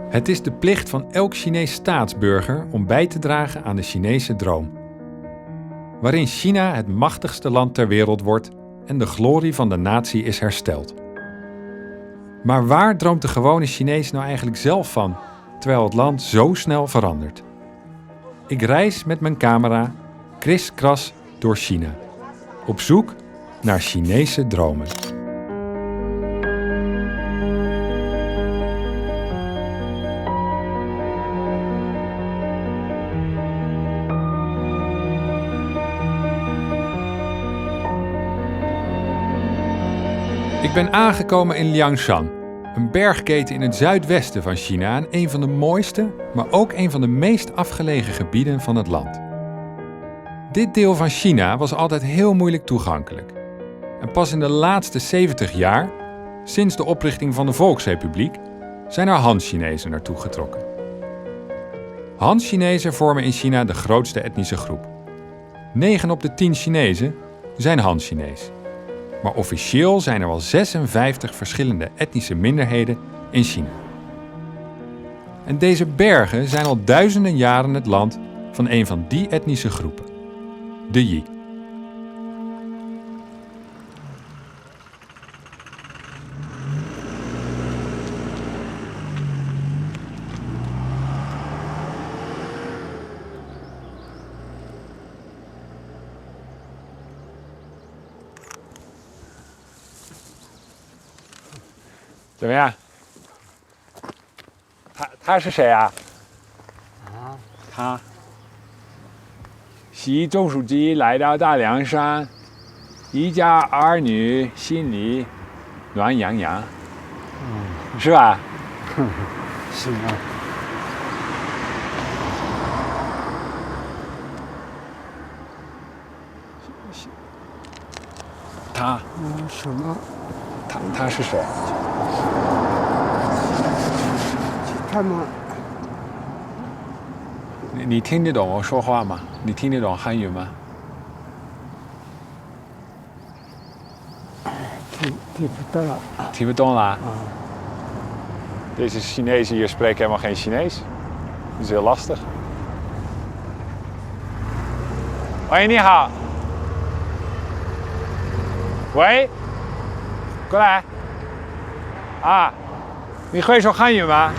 Het is de plicht van elk Chinees staatsburger om bij te dragen aan de Chinese droom. Waarin China het machtigste land ter wereld wordt en de glorie van de natie is hersteld. Maar waar droomt de gewone Chinees nou eigenlijk zelf van, terwijl het land zo snel verandert? Ik reis met mijn camera kriskras door China, op zoek naar Chinese dromen. Ik ben aangekomen in Liangshan, een bergketen in het zuidwesten van China en een van de mooiste, maar ook een van de meest afgelegen gebieden van het land. Dit deel van China was altijd heel moeilijk toegankelijk. En pas in de laatste 70 jaar, sinds de oprichting van de Volksrepubliek, zijn er Han-Chinezen naartoe getrokken. Han-Chinezen vormen in China de grootste etnische groep. 9 op de 10 Chinezen zijn Han-Chinees. Maar officieel zijn er wel 56 verschillende etnische minderheden in China. En deze bergen zijn al duizenden jaren het land van een van die etnische groepen, de Yi.怎么样？他是谁啊？他，习总书记来到大凉山，一家儿女心里暖洋洋，是吧？是啊。他，什么？他是谁？看吗？你听得懂我说话吗？你听得懂汉语吗？听不到。听不懂啦? Deze Chinezen hier spreken helemaal geen Chinees. Dat is heel lastig. 喂，你好。喂，过来。啊，你会说汉语吗？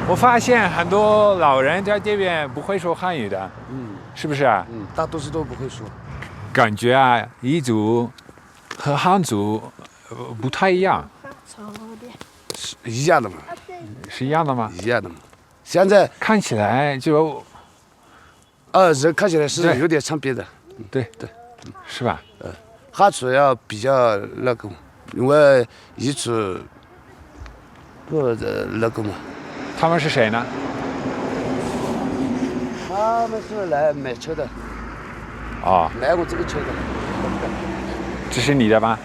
我发现很多老人在这边不会说汉语的，是不是啊？大多数都不会说。感觉啊，彝族和汉族不太一样。是一样的嘛？是一样的吗？一样的嘛。现在看起来就，人看起来是有点差别的。对，是吧？汉族要比较那个，因为彝族不那个嘛。他们是谁呢？他们是来买车的。哦，买过这个车的。这是你的吗？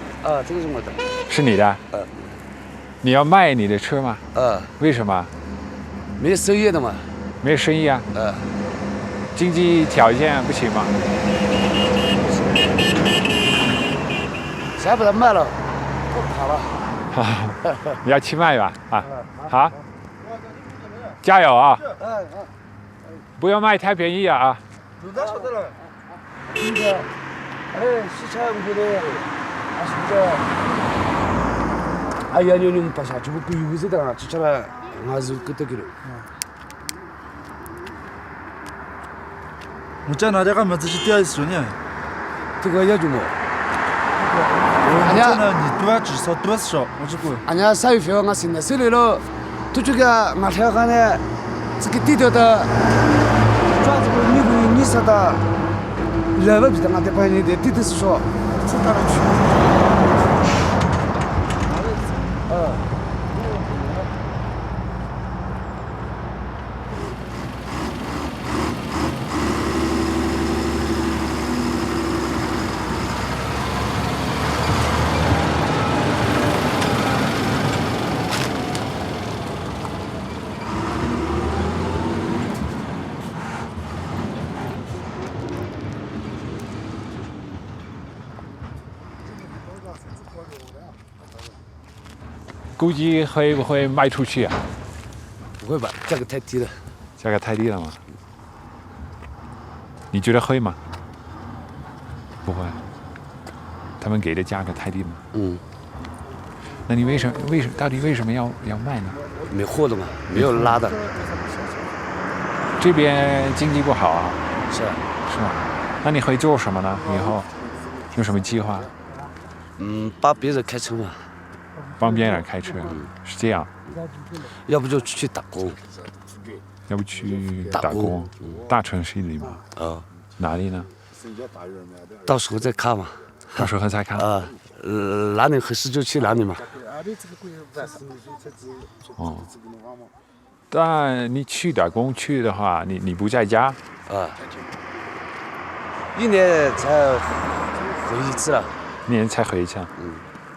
这个是我的。是你的？你要卖你的车吗？为什么？没生意的嘛。没生意啊？经济条件不行吗？先把它卖了，不跑了。你要去卖吧？好。加油啊！不要卖太便宜啊！아니 pas ça tu peux plus user dans tu chara ngazu kilo 무자 나자가 맞지 뛰어 있으냐? 这个要怎么 무자는 니 뛰어 주서 뛰었어. 어쩌고. 아니야 사이페가 나신다 실로 도주가 나타가네 这个地头的抓这个你说的来不比的那得把你的地头是说这当然去估计会不会卖出去啊？会吧，价格太低了。价格太低了吗？你觉得会吗？不会，他们给的价格太低了吗？嗯，那你到底为什么要卖呢？没货的嘛，没有拉的。这边经济不好啊，是啊，是吗？那你会做什么呢？以后有什么计划？帮别人开车嘛，帮别人开车，是这样。要不就去打工。要不去打工打工？大城市里吗？哪里呢？到时候再看嘛。到时候再看。哪里合适就去哪里嘛。哦。但你去打工去的话，你不在家？一年才回一次了。一年才回一次。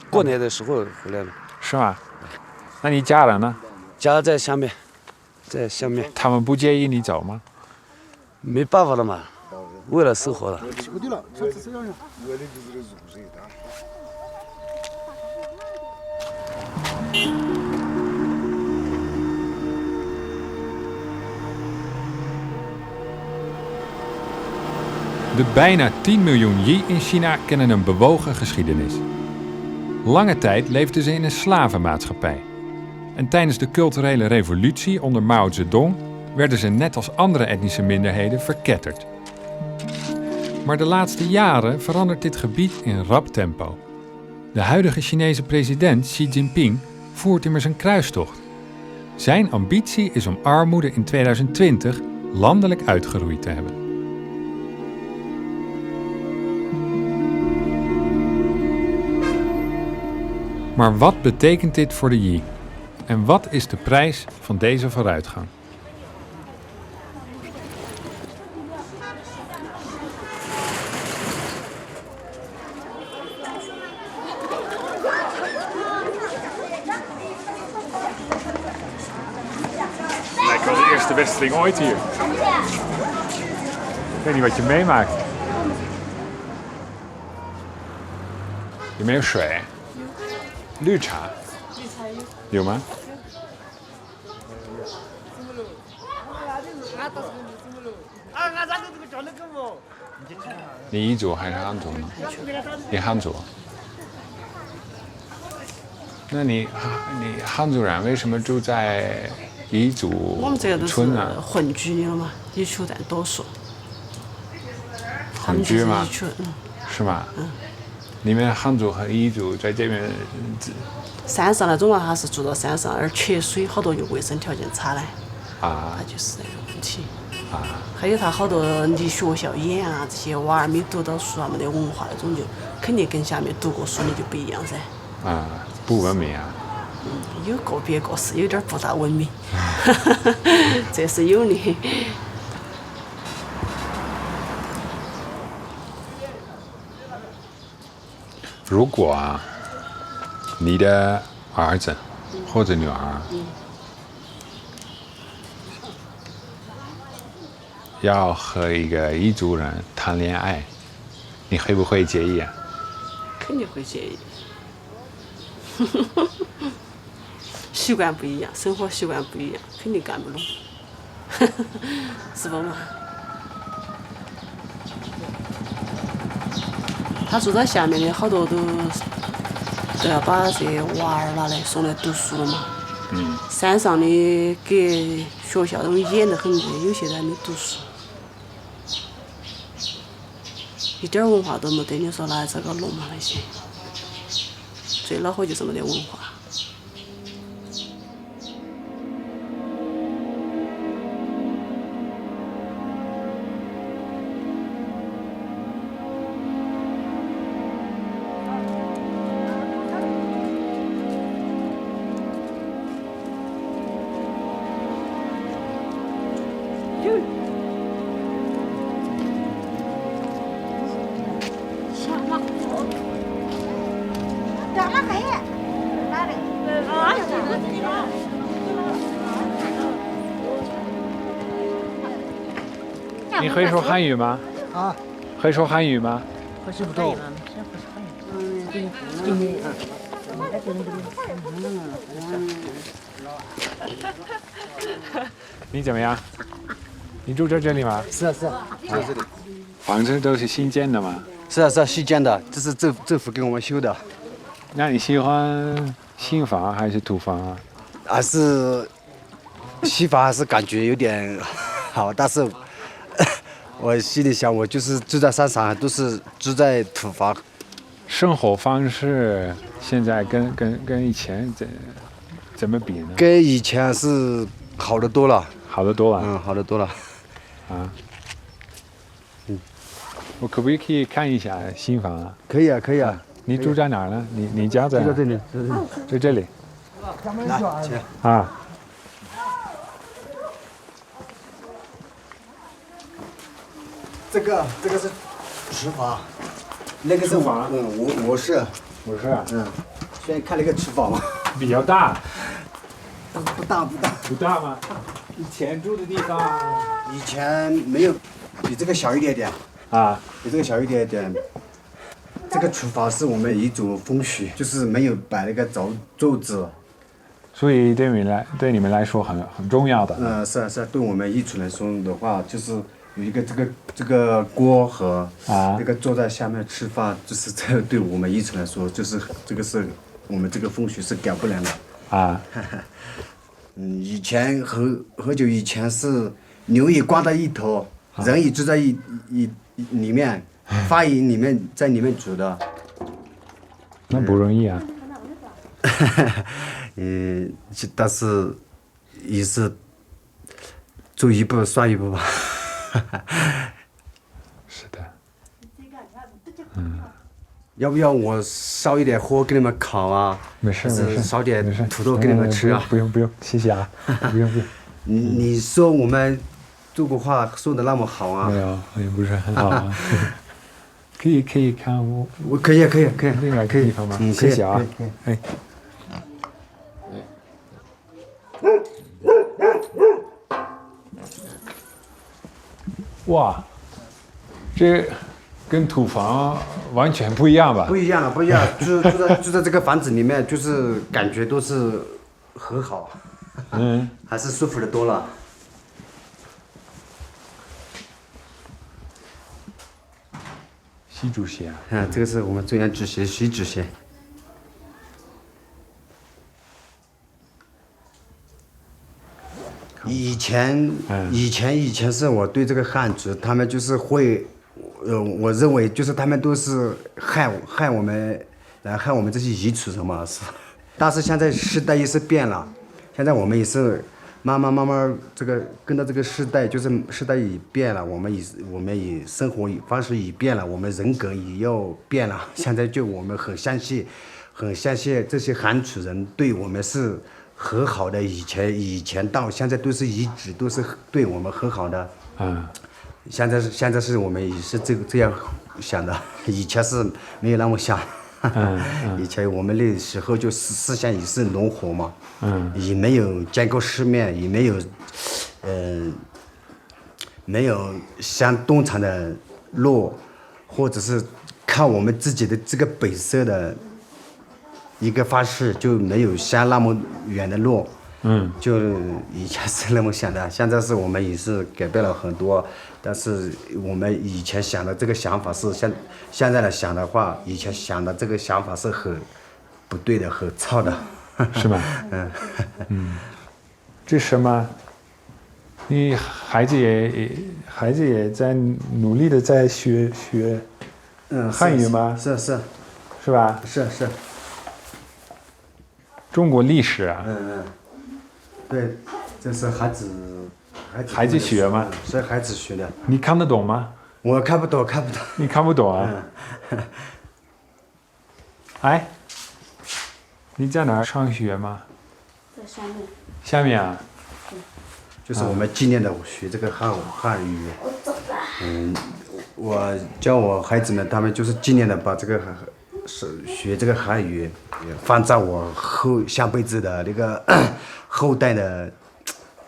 过年的时候回来了。是吗？那你家人呢？家在下面，在下面。他们不介意你走吗？没办法了嘛，为了生活了。De bijna 10 miljoen Yi in China kennen een bewogen geschiedenis. Lange tijd leefden ze in een slavenmaatschappij. En tijdens de culturele revolutie onder Mao Zedong werden ze net als andere etnische minderheden verketterd. Maar de laatste jaren verandert dit gebied in rap tempo. De huidige Chinese president Xi Jinping voert immers een kruistocht. Zijn ambitie is om armoede in 2020 landelijk uitgeroeid te hebben. Maar wat betekent dit voor de Yi? En wat is de prijs van deze vooruitgang? Lijkt wel de eerste wedstrijd ooit hier. Ik weet niet wat je meemaakt. Je没有水？绿茶有吗？你彝族还是汉族呢？你汉族。那你汉族人为什么住在彝族村呢？我们这个都是混居的嘛，彝族占多数。混居吗？是吗？你们汉族和彝族在这边，山上那种嘛，他是住到山上，而缺水，好多就卫生条件差嘞。啊，那就是那个问题。还有他好多离学校远啊，这些娃儿没读到书啊，没得文化那种，就肯定跟下面读过书的就不一样噻。不文明啊。有个别个是有点不大文明，这是有的。如果你的儿子或者女儿要和一个彝族人谈恋爱，你会不会介意啊？肯定会介意，习惯不一样，生活习惯不一样，肯定干不拢，是不嘛？他住在下面的好多都要把这些娃儿拿来送来读书了嘛。山上的给学校都严得很，有些都还没读书，一点文化都没得。你说来这个弄嘛那些，最恼火就是没得文化。你会说汉语吗？会说汉语吗？会说不多。你怎么样？你住在这里吗？是啊是啊，在这里。房子都是新建的吗？是啊是啊，新建的，这是政府给我们修的。那你喜欢新房还是土房啊？还是新房还是感觉有点好，但是我心里想，我就是住在山上，都是住在土房。生活方式现在跟以前怎么比呢？跟以前是好得多了。好得多了。嗯，好得多了。啊。我可不可以看一下新房啊？可以啊，可以啊。你住在哪儿呢？你家在？在这里，在这里。来，请。啊。这个是厨房，那个是卧室。卧室啊。先看那个厨房嘛。比较大。不大。不大吗？以前住的地方。以前没有，比这个小一点点。啊。比这个小一点点。这个厨房是我们一种风水，就是没有摆那个桌子。所以对你们来说很重要的。是啊，对我们彝族来说的话，就是有一个这个锅和那个坐在下面吃饭，就是这对我们彝族来说，就是这个是我们这个风水是改不了的。啊。以前很久以前是牛也关在一头，人也住在里面，饭也在里面煮的。那不容易啊。但是也是走一步算一步吧。是的。要不要我烧一点火给你们烤啊？没事，烧点土豆给你们吃啊？不用，谢谢啊，不用。你说我们中国话说的那么好啊？没有，也不是很好啊。可以看我可以另外一个地方吗？谢谢啊。哎。哇，这跟土房完全不一样吧？不一样，住在这个房子里面，就是感觉都是很好，还是舒服的多了。习主席啊？这个是我们中央主席习主席。以前是我对这个汉族，他们就是会，我认为就是他们都是害我们，来害我们这些彝族人嘛是。但是现在时代也是变了，现在我们也是慢慢这个跟着这个时代，就是时代也变了，我们也生活方式也变了，我们人格也要变了。现在就我们很相信这些汉族人对我们是很好的，以前到现在都是一直都是对我们很好的。现在是我们也是这样想的，以前是没有那么想。以前我们那时候就思想也是农活嘛，也没有见过世面，也没有像东厂的路，或者是靠我们自己的这个本色的一个方式，就没有像那么远的路。就以前是那么想的，现在是我们也是改变了很多，但是我们以前想的这个想法是现在的想的话，以前想的这个想法是很不对的，很糙的。是吗？这什么？你孩子也在努力的在学汉语吗？是吧？是。中国历史啊。对，这是孩子学吗？是孩子学的。你看得懂吗？我看不懂。你看不懂啊？哎，你在哪儿上学吗？在下面。下面啊？就是我们纪念的学这个汉语。我教我孩子们，他们就是纪念的把这个学这个汉语，放在我下辈子的那个后代的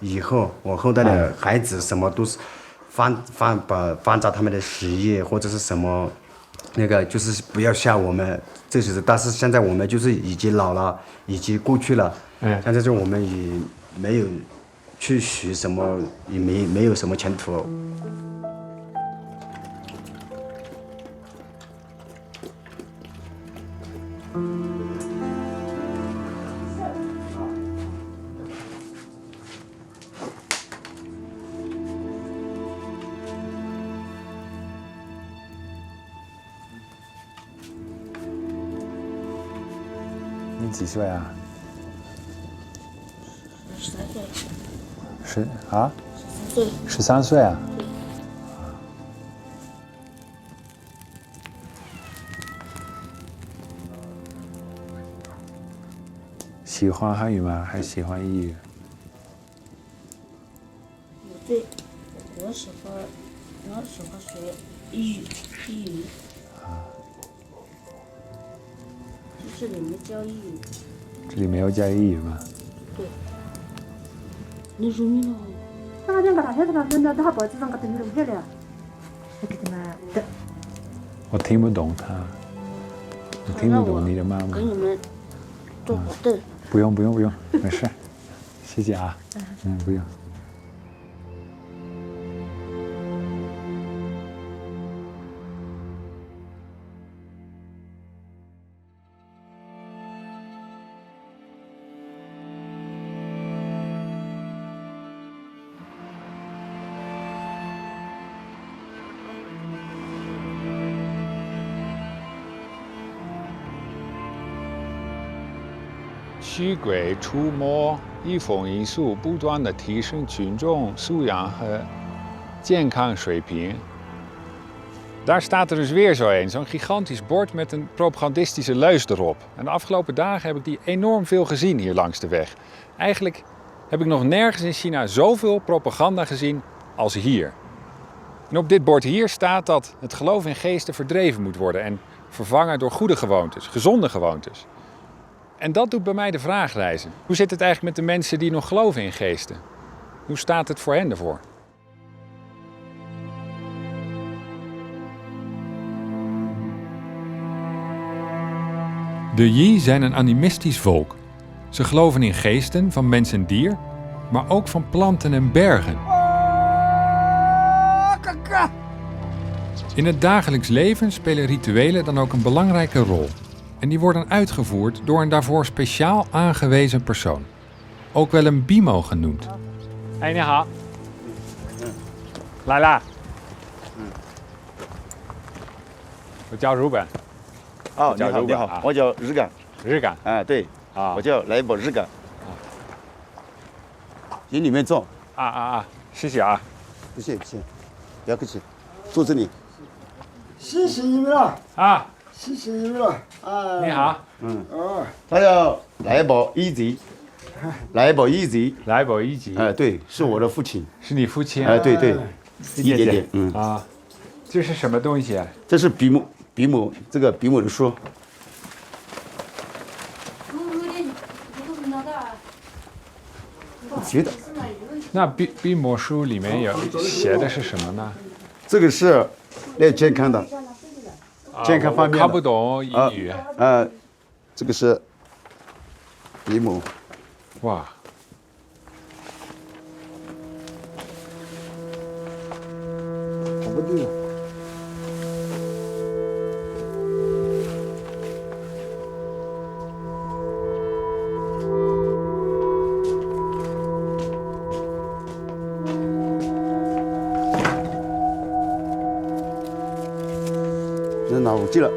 以后，我后代的孩子什么都是放在他们的事业或者是什么那个就是不要吓我们，这就是。但是现在我们就是已经老了，已经过去了。现在就我们也没有去学什么，也没有什么前途。你几岁啊13岁，13岁啊？喜欢汉语吗？还是喜欢英语？我喜欢学英语。这里没教英语。这里没有教英语吗？对。你说你呢？我听不懂他，我听不懂你的妈妈。给你们坐会凳。不用，没事，谢谢啊。不用。驱鬼除魔，一风一俗，不断地提升群众素养和健康水平. Daar staat er dus weer zo een, zo'n gigantisch bord met een propagandistische leus erop. En de afgelopen dagen heb ik die enorm veel gezien hier langs de weg. Eigenlijk heb ik nog nergens in China zoveel propaganda gezien als hier. En op dit bord hier staat dat het geloof in geesten verdreven moet worden en vervangen door goede gewoontes, gezonde gewoontes. En dat doet bij mij de vraag reizen. Hoe zit het eigenlijk met de mensen die nog geloven in geesten? Hoe staat het voor hen ervoor? De Yi zijn een animistisch volk. Ze geloven in geesten van mens en dier, maar ook van planten en bergen. In het dagelijks leven spelen rituelen dan ook een belangrijke rol. En die worden uitgevoerd door een daarvoor speciaal aangewezen persoon. Ook wel een bimo genoemd. Hey, 你好. 来啦. 我叫日本. 哦，你好，我叫日干。日干啊，对，我叫来宝日干。进里面坐。谢谢啊。不谢，不要客气，坐这里。谢谢你们了啊，谢谢你们了啊！你好。他叫来宝一级，来宝一级。来宝一级。对，是我的父亲。是你父亲？对，一点点，这是什么东西啊？这是笔母，这个笔母的书。觉得。那笔墨书里面有写的是什么呢？这个是来健康的，健康方面的。看不懂英语。这个是笔母。哇。不对。拿武器了。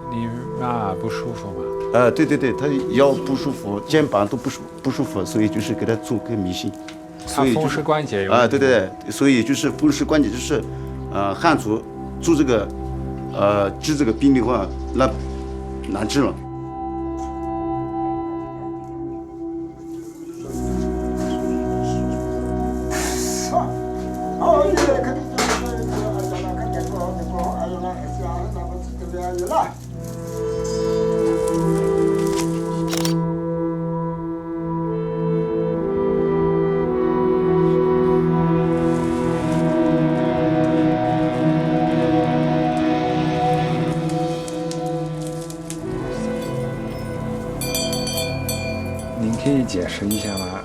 你妈不舒服吗？对，他腰不舒服，肩膀都不舒服，所以就是给他做个迷信。他风湿关节有。对，所以就是风湿关节，就是汉族做这个治这个病的话，那难治了。释一下吗？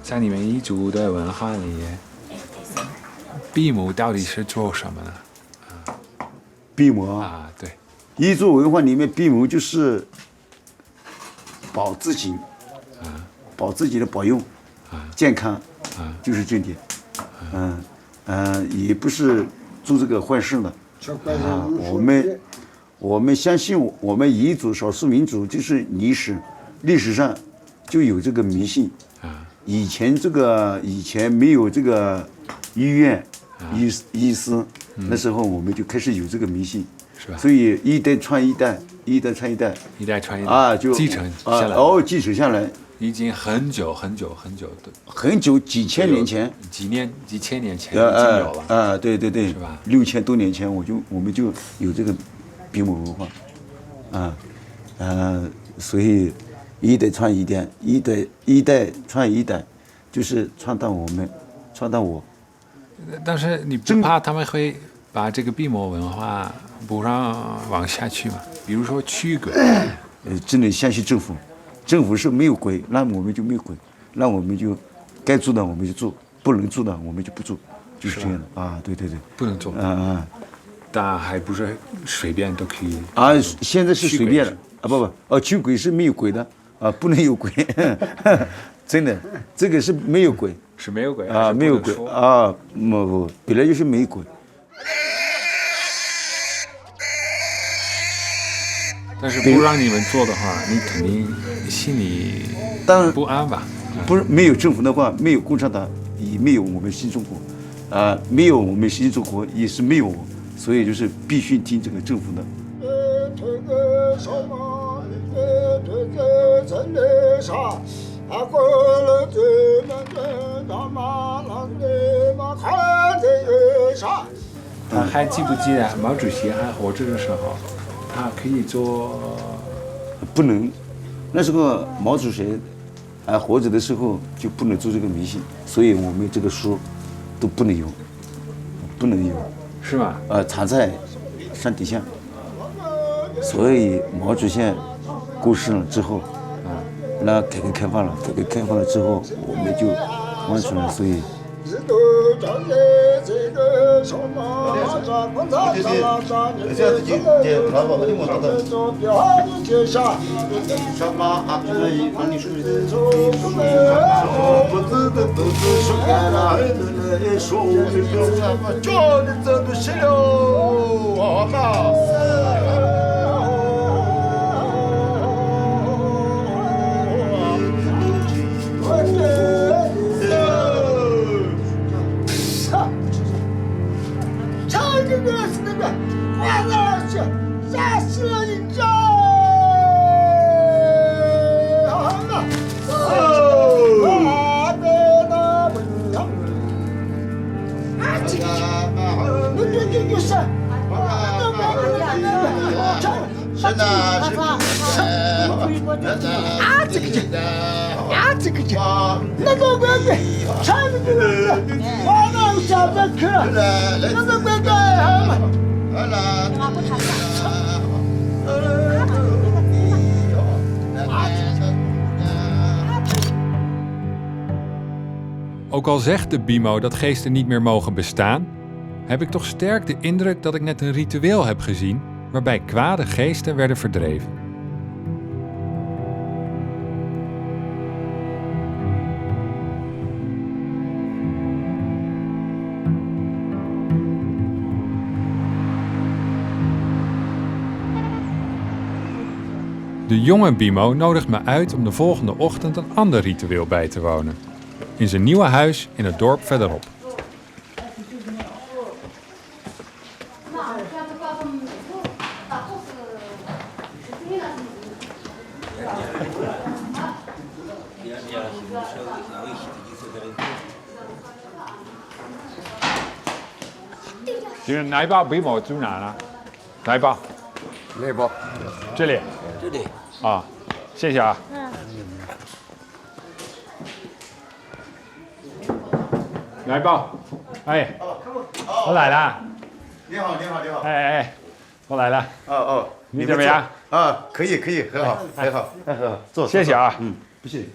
在你们彝族的文化里，闭目到底是做什么呢？闭目啊，对，彝族文化里面闭目就是保自己，保自己的保佑，健康，就是这点，也不是做这个坏事的。我们相信我们彝族少数民族就是历史上就有这个迷信。以前没有这个医院、医师，那时候我们就开始有这个迷信，是吧？所以一代传一代，一代传一代，一代传一代啊，就继承下来，继承下来，已经很久几千年前，几千年前已经有了，对，是吧？6000多年前我们就有这个闭目文化，所以一代传一代，一代传一代，就是传到我。但是你不怕他们会把这个闭目文化不让往下去吗？比如说驱鬼，只能相信政府，政府是没有鬼，那我们就没有鬼，那我们就该做的我们就做，不能做的我们就不做，就是这样的啊，对，不能做，但还不是随便都可以现在是随便的驱鬼是没有鬼的不能有鬼，真的，这个是没有鬼，是没有鬼没有鬼不，本来就是没有鬼。但是不让你们做的话，你肯定心里不安吧？不是没有政府的话，没有共产党，也没有我们新中国，没有我们新中国也是没有我，所以就是必须听这个政府的。还记不记得毛主席还活着的时候，他可以做？不能，那时候毛主席活着的时候就不能做这个迷信，所以我们这个书都不能有，是吗？藏在山底下。所以毛主席过世了之后，那改革开放了之后，我们就完全了，所以。Ook al zegt de Bimo dat geesten niet meer mogen bestaan, heb ik toch sterk de indruk dat ik net een ritueel heb gezien waarbij kwade geesten werden verdreven. De jonge Bimo nodigt me uit om de volgende ochtend een ander ritueel bij te wonen. In zijn nieuwe huis in het dorp verderop. Bimo 哪一包 Bimo 住哪呢？哪一包？那包，这里。啊，谢谢啊。来报，哎，我来了。你好。哎，我来了。你怎么样？可以，很好，坐。谢谢啊。不谢。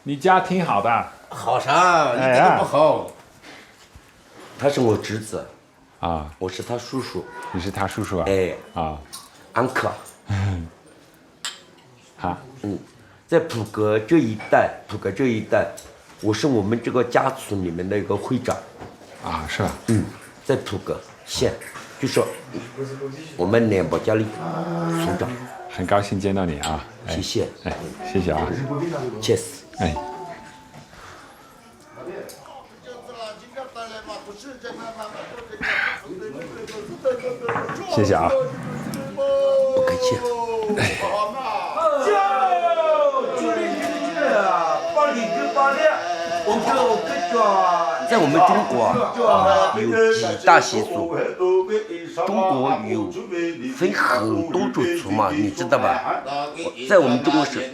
你家挺好的。好啥？一点都不好。他是我侄子，啊，我是他叔叔。你是他叔叔啊？哎，啊，安克。好，在普格这一带，我是我们这个家族里面的一个会长。啊，是吧？在普格县，就是我们两保家里村长。很高兴见到你啊！谢谢。哎，谢谢啊！切斯。哎，谢谢啊！不客气。在我们中国有几大习俗，中国有分很多种族嘛，你知道吧？在我们中国是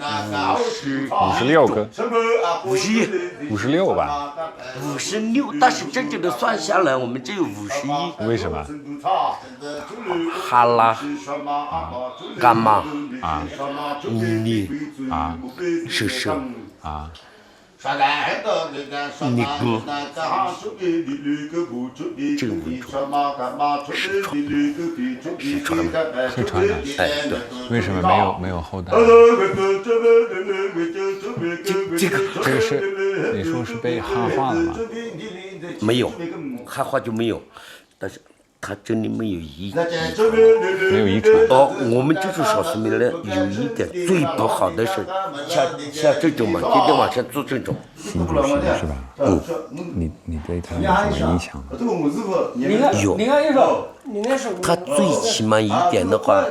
56个51，56吧，56，但是真正的算下来，我们只有51。为什么？哈拉、干妈啊、妮啊、婶婶啊、你哥，这个文族失传了，四川的。哎，对，为什么没有后代？这个这个是你说是被汉化了吗？没有，汉化就没有，但是他真的没有遗传。没有遗传。哦，我们这种少数民族呢，有一点最不好的是，像这种嘛，今天晚上做这种，新主席是吧？你对他有什么影响吗？有。他最起码一点的话，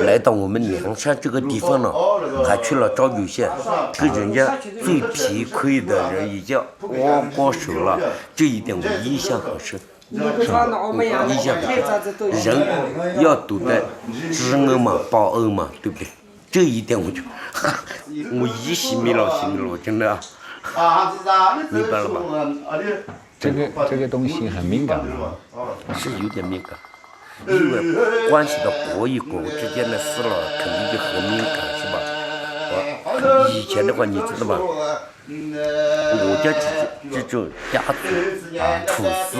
来到我们凉山这个地方呢，还去了昭九县，跟人家最贫困的人已经握过手了，这一点我印象很深。印象人要懂得知恩嘛，报恩嘛，对不对？这一点我就，我依稀没了，真的，明白了吧？这个东西很敏感啊。是有点敏感，因为关系到国与国之间的事了，肯定就很敏感，是吧？以前的话，你知道吧？我家这种家族土司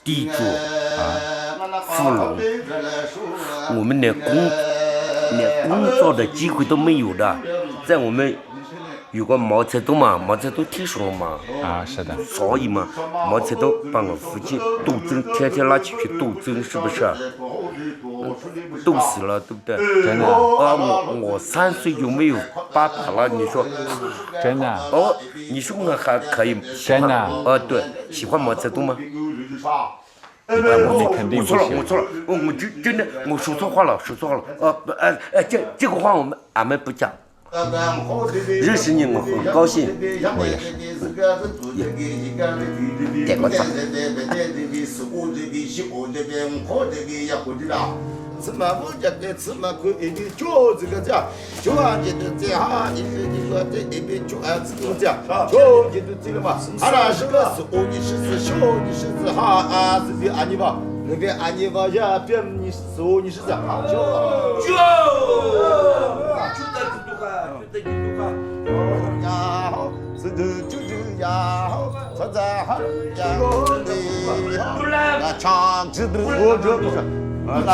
地主富农，我们连工作的机会都没有的，在我们。有个毛泽东嘛，毛泽东听说了嘛？啊，是的。所以嘛，毛泽东把我父亲斗争，天天拉起去斗争，是不是？斗死了，对不对？真的。我3岁就没有爸爸了，你说？真的。哦，你说我还可以？真的。对，喜欢毛泽东吗？你肯定不喜欢。我错了，我真的我说错话了。这个话俺们不讲。认识你我很高兴，我也是。点个赞。芝麻不加给芝麻可以的就这个酱，就俺这个这哈，你说这一边就俺这个酱，就你都这个嘛，俺那是个是哦，你是小，你是哈啊，这边俺你吧，那边俺你吧呀，边你是哦，你是这就得呀，是的就呀，咱哈呀，那唱这都我这不是。好吧。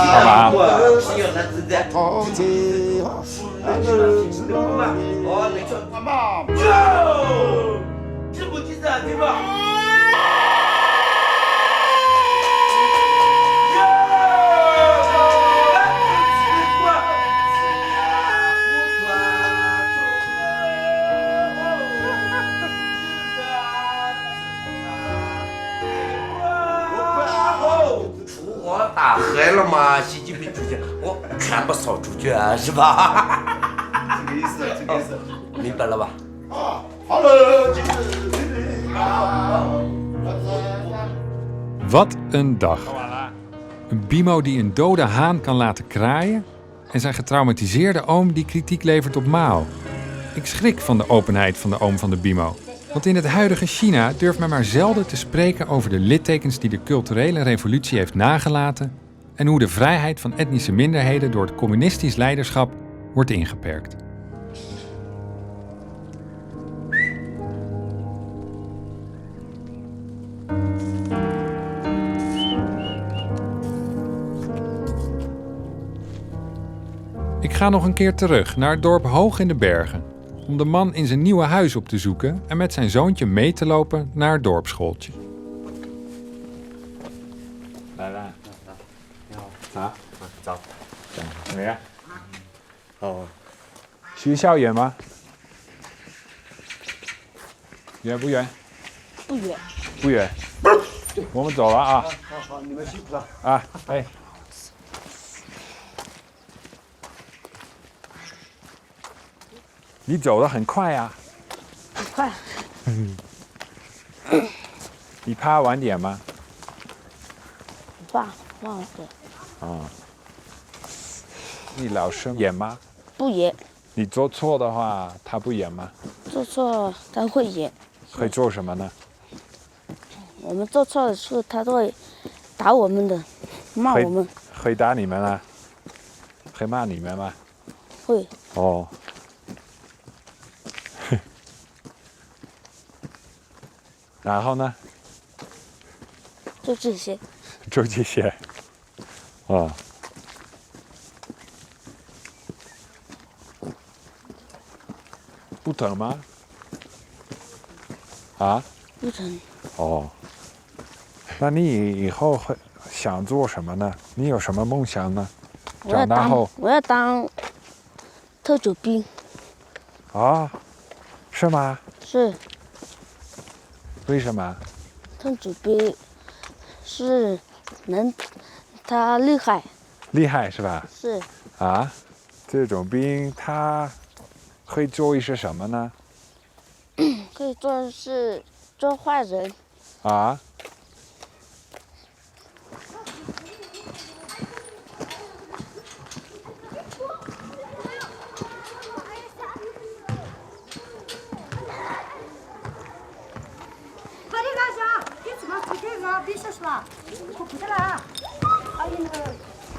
打嗨了嘛，习近平主席，我全部扫出去啊，是吧？这个意思。明白了吧？好了，Wat een dag. Een Bimo die een dode haan kan laten kraaien en zijn getraumatiseerde oom die kritiek levert op Mao. Ik schrik van de openheid van de oom van de Bimo. Want in het huidige China durft men maar zelden te spreken over de littekens die de culturele revolutie heeft nagelaten en hoe de vrijheid van etnische minderheden door het communistisch leiderschap wordt ingeperkt. gaan nog een keer terug naar het dorp hoog in de bergen. Om de man in zijn nieuwe huis op te zoeken en met zijn zoontje mee te lopen naar het dorpsschooltje. 来了，啊，走，怎么样？哦，学校远吗？远不远？不远。不远。我们走了啊。好，你们辛苦了。啊，哎。你走得很快啊。很快。你怕晚点吗？忘了。啊。你老师严吗？不严。你做错的话，他不严吗？做错他会严。会做什么呢？我们做错的事，他都会打我们的，骂我们。会打你们啊？会骂你们吗？会。哦。然后呢？就这些。就这些。哦。不疼吗？啊？不疼。哦。那你以后会想做什么呢？你有什么梦想呢？长大后。我要当特种兵。啊？是吗？是。为什么？特种兵是他厉害。厉害是吧？是。啊？这种兵他会做一些什么呢？可以做坏人。啊？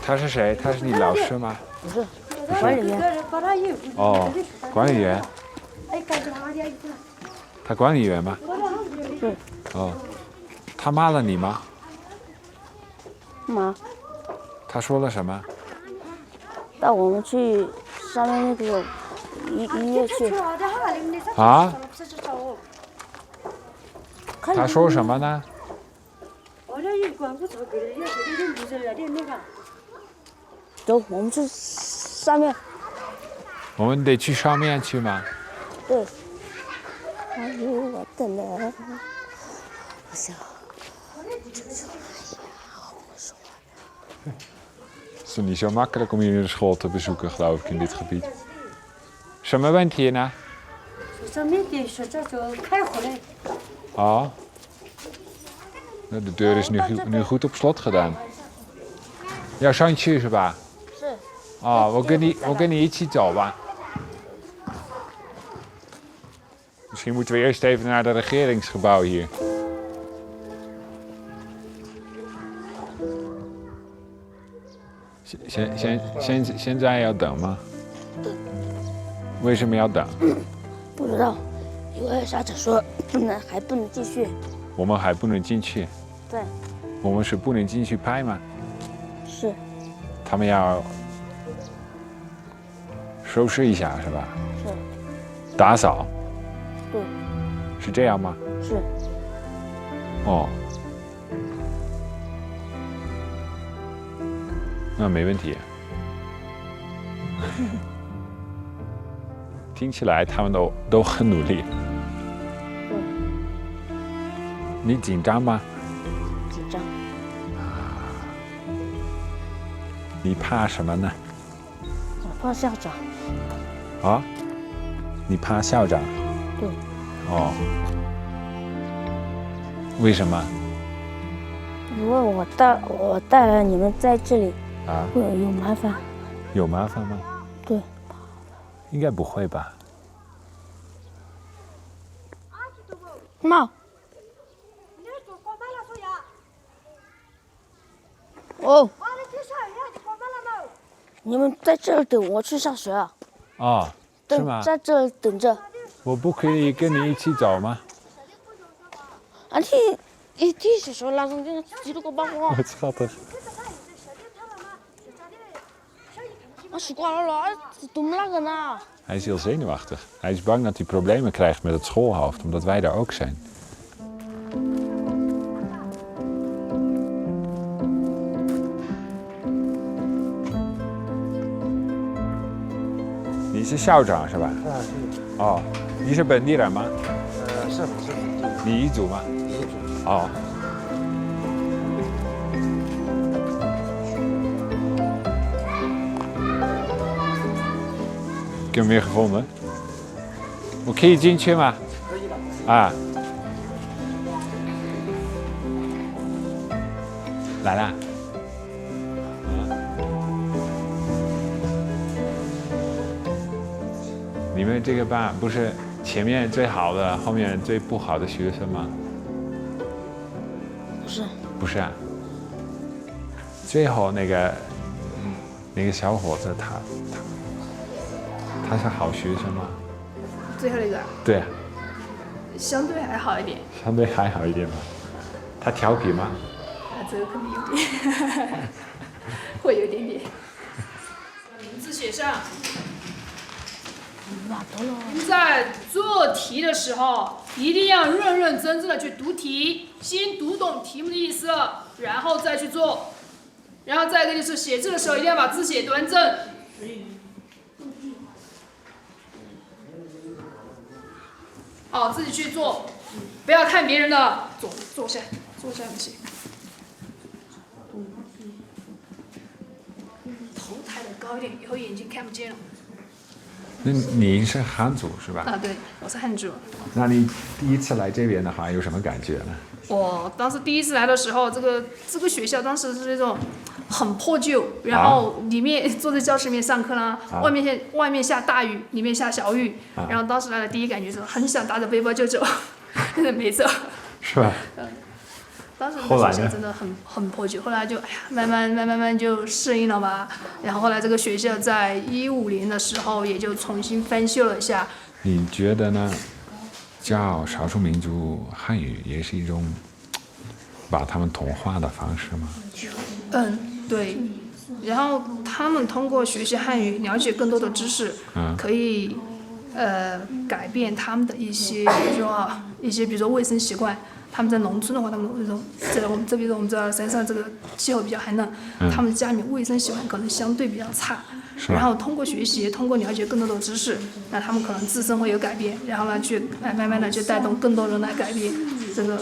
他是谁？他是你老师吗？不是，管理员。哦，管理员。他管理员吗？是。哦，他骂了你吗？骂。他说了什么？带我们去上面那个医院去。啊？他说什么呢？走，我们去上面。我们得去上面去吗？对。哎呦，我的嘞！我想，Het is niet zo makkelijk om hier de school te bezoeken, geloof ik, in dit gebied. 什么问题呢？啊？那de deur is nu goed op slot gedaan. 要上去是吧？是。啊，我跟你一起走吧。Misschien moeten we eerst even naar het regeringsgebouw hier. 现在要等吗？为什么要等？不知道，因为沙子说还不能进去。我们还不能进去。对。我们是不能进去拍吗？是。他们要收拾一下是吧？是。打扫。对。是这样吗？是。哦。那没问题。听起来他们都很努力。对。你紧张吗？紧张。你怕什么呢？我怕校长。啊？你怕校长？对。哦。为什么？因为我带了你们在这里。啊？会有麻烦。有麻烦吗？对。应该不会吧？妈。哦。你们在这儿等我去上学啊？啊，是吗？在这儿等着。我不可以跟你一起走吗？啊，你是说那种几多个帮我？我操的！ Hij is heel zenuwachtig. Hij is bang dat hij problemen krijgt met het schoolhoofd, omdat wij daar ook zijn.你是校长是吧？哦，你是本地人吗？是。你彝族吗？彝族。哦。Ik heb hem weer gevonden.我可以进去吗？可以的。啊。来啦。你们这个班不是前面最好的，后面最不好的学生吗？不是。不是啊。最后那个小伙子他是好学生吗？最后那个。对啊。相对还好一点。相对还好一点吗？他调皮吗？这个肯定有点，会有一点点。名字写上。您在做题的时候，一定要认认真真的去读题，先读懂题目的意思，然后再去做。然后再一个就是写字的时候，一定要把字写端正。哦，自己去做，不要看别人的，坐下不行。头抬得高一点，以后眼睛看不见了。那你是汉族是吧？啊，对，我是汉族。那你第一次来这边的话，有什么感觉呢？我当时第一次来的时候，这个学校当时是那种很破旧，然后里面坐在教室里面上课啦，外面下大雨，里面下小雨，然后当时来的第一感觉是很想打着背包就走，但是没走。是吧？当时那个学校真的很破旧，后来就慢慢就适应了吧。然后后来这个学校在2015年的时候也就重新翻修了一下。你觉得呢？教少数民族汉语也是一种把他们同化的方式吗？对。然后他们通过学习汉语了解更多的知识，可以改变他们的一些，比如说卫生习惯。他们在农村的话，他们那种在我们这边，我们知道山上这个气候比较寒冷，他们家里面卫生习惯可能相对比较差。然后通过学习，通过了解更多的知识，那他们可能自身会有改变，然后呢，去慢慢的去带动更多人来改变这个。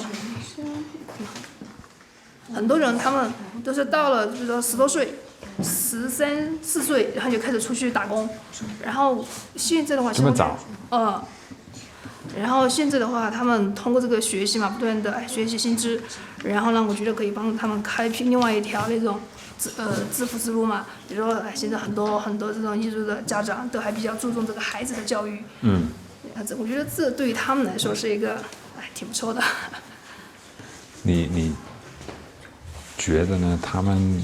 很多人他们都是到了，比如说10多岁、13、14岁，然后就开始出去打工，然后现在的话，这么早？然后现在的话，他们通过这个学习嘛，不断的学习新知，然后呢，我觉得可以帮他们开辟另外一条那种致富之路嘛。比如说，现在很多这种彝族的家长都还比较注重这个孩子的教育。我觉得这对于他们来说是一个挺不错的。你觉得呢？他们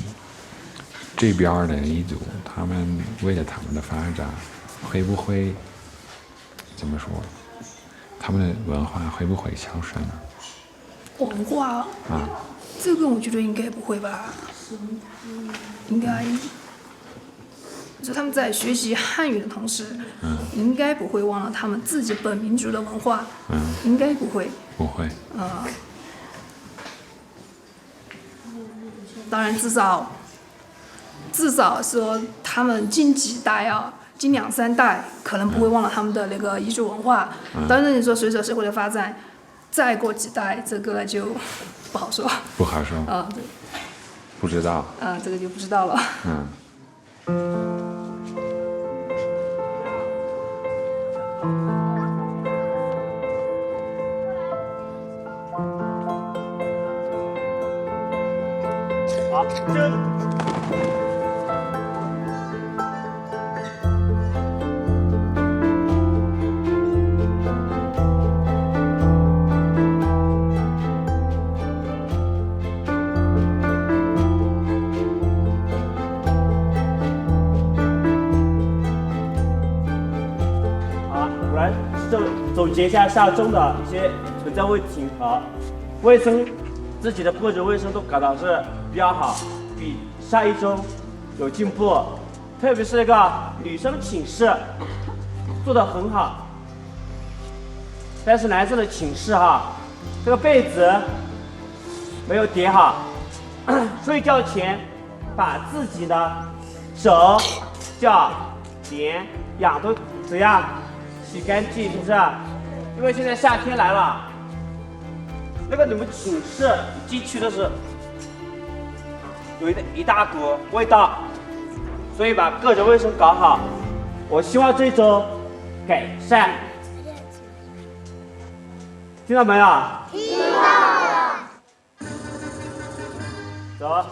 这边的彝族，他们为了他们的发展，会不会怎么说？他们的文化会不会消失呢？文化这个我觉得应该不会吧，应该，就他们在学习汉语的同时，应该不会忘了他们自己本民族的文化，应该不会。不会。当然至少说他们近几代近2、3代可能不会忘了他们的那个彝族文化，当然你说随着社会的发展，再过几代这个就不好说。不好说。对。不知道。这个就不知道了。好，这。总结一下上周的一些存在问题和卫生，自己的个人卫生都感到是比较好，比上一周有进步。特别是那个女生寝室做得很好，但是男生的寝室哈，这个被子没有叠好，睡觉前把自己的手、脚、脸、痒都怎样洗干净，是不是？因为现在夏天来了，那个你们寝室进去的是有一大股味道，所以把个人卫生搞好。我希望这周改善，听到没有？听到了。走。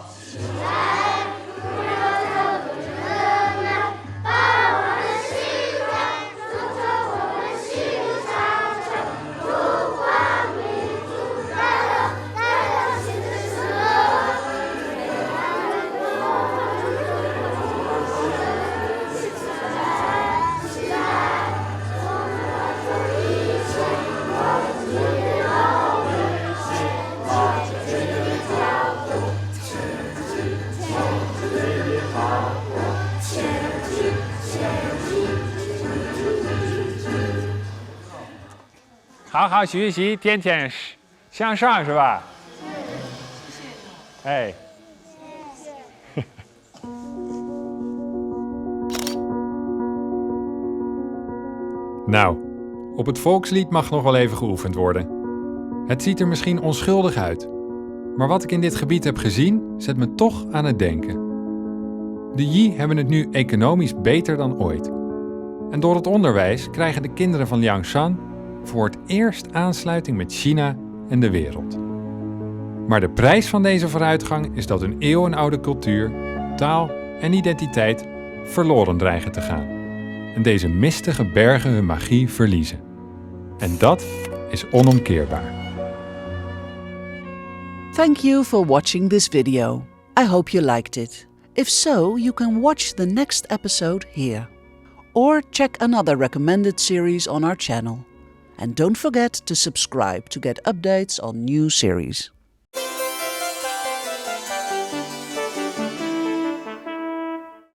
好好学习，天天向上，是吧？哎。Nou, op het volkslied mag nog wel even geoefend worden. Het ziet er misschien onschuldig uit, maar wat ik in dit gebied heb gezien, zet me toch aan het denken. De Yi hebben het nu economisch beter dan ooit. En door het onderwijs krijgen de kinderen van Liangshan voor het eerst aansluiting met China en de wereld. Maar de prijs van deze vooruitgang is dat hun eeuwenoude cultuur, taal en identiteit verloren dreigen te gaan. En deze mistige bergen hun magie verliezen. En dat is onomkeerbaar. Thank you for watching this video. I hope you liked it. If so, you can watch the next episode here. Or check another recommended series on our channel. And don't forget to subscribe to get updates on new series.